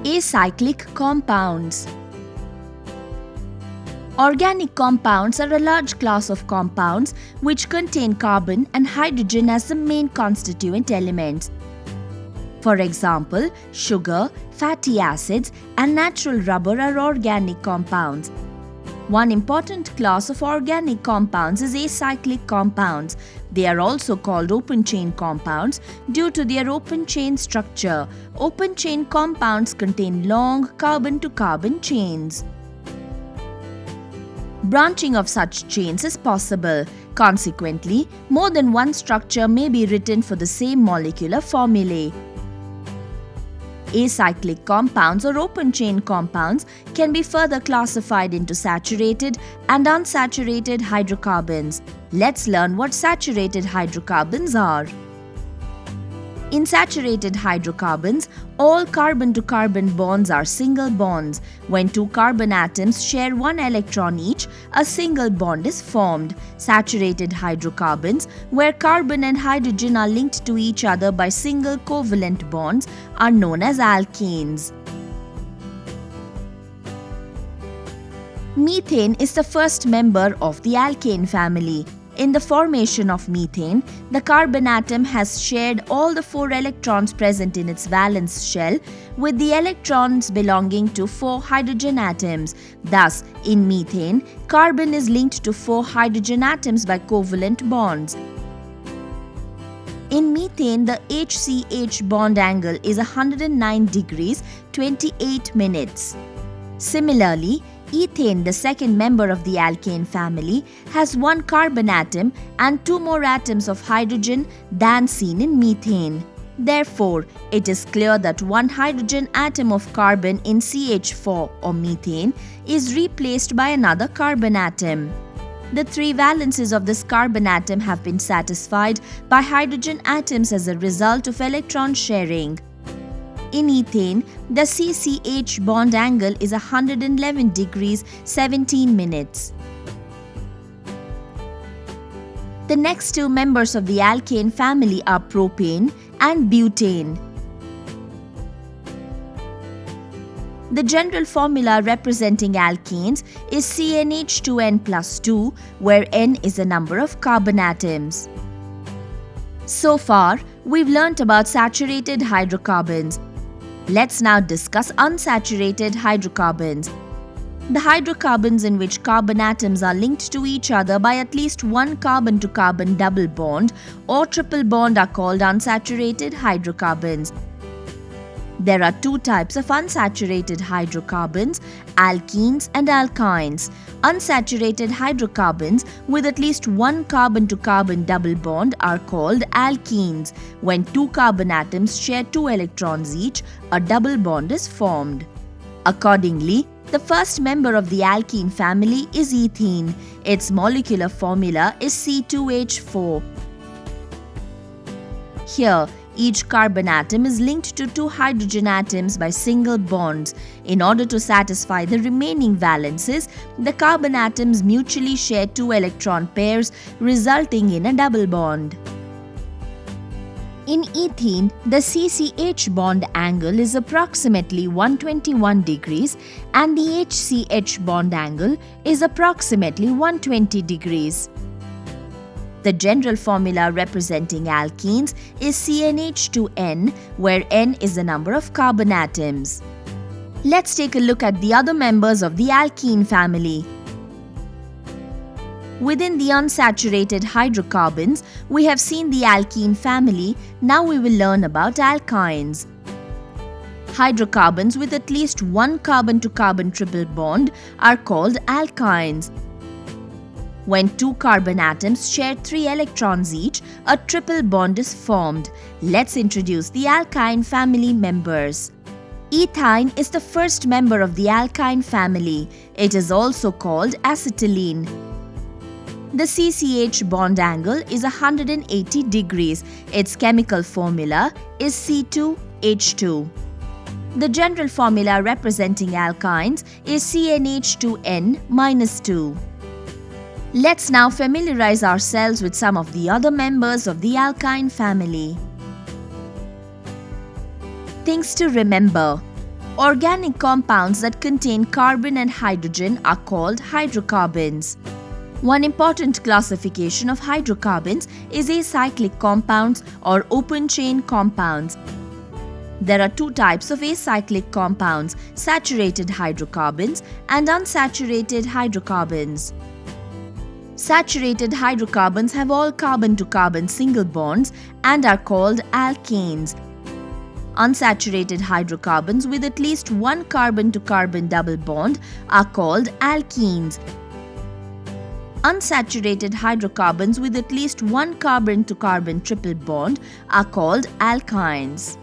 Acyclic compounds. Organic compounds are a large class of compounds which contain carbon and hydrogen as the main constituent elements. For example, sugar, fatty acids, and natural rubber are organic compounds. One important class of organic compounds is acyclic compounds. They are also called open-chain compounds due to their open-chain structure. Open-chain compounds contain long carbon-to-carbon chains. Branching of such chains is possible. Consequently, more than one structure may be written for the same molecular formulae. Acyclic compounds or open-chain compounds can be further classified into saturated and unsaturated hydrocarbons. Let's learn what saturated hydrocarbons are. In saturated hydrocarbons, all carbon-to-carbon bonds are single bonds. When two carbon atoms share one electron each, a single bond is formed. Saturated hydrocarbons, where carbon and hydrogen are linked to each other by single covalent bonds, are known as alkanes. Methane is the first member of the alkane family. In the formation of methane, the carbon atom has shared all the 4 electrons present in its valence shell with the electrons belonging to 4 hydrogen atoms. Thus, in methane, carbon is linked to 4 hydrogen atoms by covalent bonds. In methane, the HCH bond angle is 109 degrees 28 minutes. Similarly, ethane, the second member of the alkane family, has 1 carbon atom and 2 more atoms of hydrogen than seen in methane. Therefore, it is clear that 1 hydrogen atom of carbon in CH4 or methane is replaced by another carbon atom. The 3 valences of this carbon atom have been satisfied by hydrogen atoms as a result of electron sharing. In ethane, the CCH bond angle is 111 degrees 17 minutes. The next 2 members of the alkane family are propane and butane. The general formula representing alkanes is CnH2n plus 2, where n is the number of carbon atoms. So far, we've learnt about saturated hydrocarbons. Let's now discuss unsaturated hydrocarbons. The hydrocarbons in which carbon atoms are linked to each other by at least 1 carbon-to-carbon double bond or triple bond are called unsaturated hydrocarbons. There are 2 types of unsaturated hydrocarbons, alkenes and alkynes. Unsaturated hydrocarbons with at least 1 carbon-to-carbon double bond are called alkenes. When 2 carbon atoms share 2 electrons each, a double bond is formed. Accordingly, the first member of the alkene family is ethene. Its molecular formula is C2H4. Here, each carbon atom is linked to 2 hydrogen atoms by single bonds. In order to satisfy the remaining valences, the carbon atoms mutually share 2 electron pairs, resulting in a double bond. In ethene, the CCH bond angle is approximately 121 degrees and the HCH bond angle is approximately 120 degrees. The general formula representing alkenes is CnH2n, where n is the number of carbon atoms. Let's take a look at the other members of the alkene family. Within the unsaturated hydrocarbons, we have seen the alkene family. Now we will learn about alkynes. Hydrocarbons with at least 1 carbon-to-carbon triple bond are called alkynes. When 2 carbon atoms share 3 electrons each, a triple bond is formed. Let's introduce the alkyne family members. Ethyne is the first member of the alkyne family. It is also called acetylene. The CCH bond angle is 180 degrees. Its chemical formula is C2H2. The general formula representing alkynes is CnH2n minus 2. Let's now familiarize ourselves with some of the other members of the alkyne family. Things to remember. Organic compounds that contain carbon and hydrogen are called hydrocarbons. One important classification of hydrocarbons is acyclic compounds or open-chain compounds. There are two types of acyclic compounds: saturated hydrocarbons and unsaturated hydrocarbons. Saturated hydrocarbons have all carbon-to-carbon single bonds and are called alkanes. Unsaturated hydrocarbons with at least one carbon-to-carbon double bond are called alkenes. Unsaturated hydrocarbons with at least one carbon-to-carbon triple bond are called alkynes.